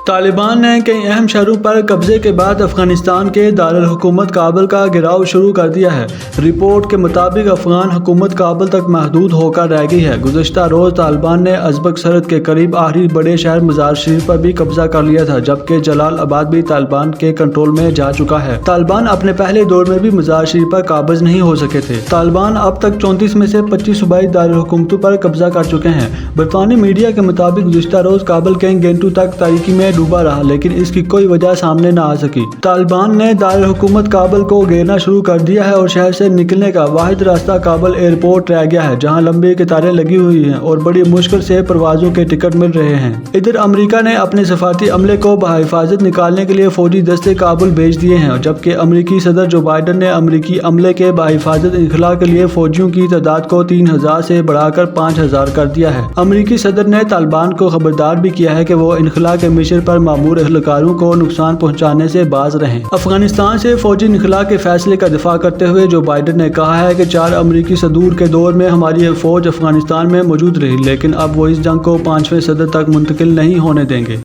طالبان نے کئی اہم شہروں پر قبضے کے بعد افغانستان کے دارالحکومت کابل کا گھیراؤ شروع کر دیا ہے۔ رپورٹ کے مطابق افغان حکومت کابل تک محدود ہو کر رہ گئی ہے۔ گزشتہ روز طالبان نے ازبک سرحد کے قریب آخری بڑے شہر مزار شریف پر بھی قبضہ کر لیا تھا، جبکہ جلال آباد بھی طالبان کے کنٹرول میں جا چکا ہے۔ طالبان اپنے پہلے دور میں بھی مزار شریف پر قابض نہیں ہو سکے تھے۔ طالبان اب تک 34 میں سے 25 صوبائی دارالحکومتوں پر قبضہ کر چکے ہیں۔ برطانوی میڈیا کے مطابق گزشتہ روز کابل کئی گھنٹوں تک تاریکی میں ڈوبا رہا، لیکن اس کی کوئی وجہ سامنے نہ آ سکی۔ طالبان نے دارالحکومت کابل کو گھیرنا شروع کر دیا ہے اور شہر سے نکلنے کا واحد راستہ کابل ایئرپورٹ رہ گیا ہے، جہاں لمبی قطاریں لگی ہوئی ہیں اور بڑی مشکل سے پروازوں کے ٹکٹ مل رہے ہیں۔ ادھر امریکہ نے اپنے سفارتی عملے کو بحفاظت نکالنے کے لیے فوجی دستے کابل بھیج دیے ہیں، جبکہ امریکی صدر جو بائیڈن نے امریکی عملے کے بحفاظت انخلاء کے لیے فوجیوں کی تعداد کو 3000 سے بڑھا کر 5000 کر دیا ہے۔ امریکی صدر نے طالبان کو خبردار بھی کیا ہے کہ وہ انخلاء کے مشن پر مامور اہلکاروں کو نقصان پہنچانے سے باز رہیں۔ افغانستان سے فوجی انخلاء کے فیصلے کا دفاع کرتے ہوئے جو بائیڈن نے کہا ہے کہ 4 امریکی صدور کے دور میں ہماری فوج افغانستان میں موجود رہی، لیکن اب وہ اس جنگ کو 5ویں صدر تک منتقل نہیں ہونے دیں گے۔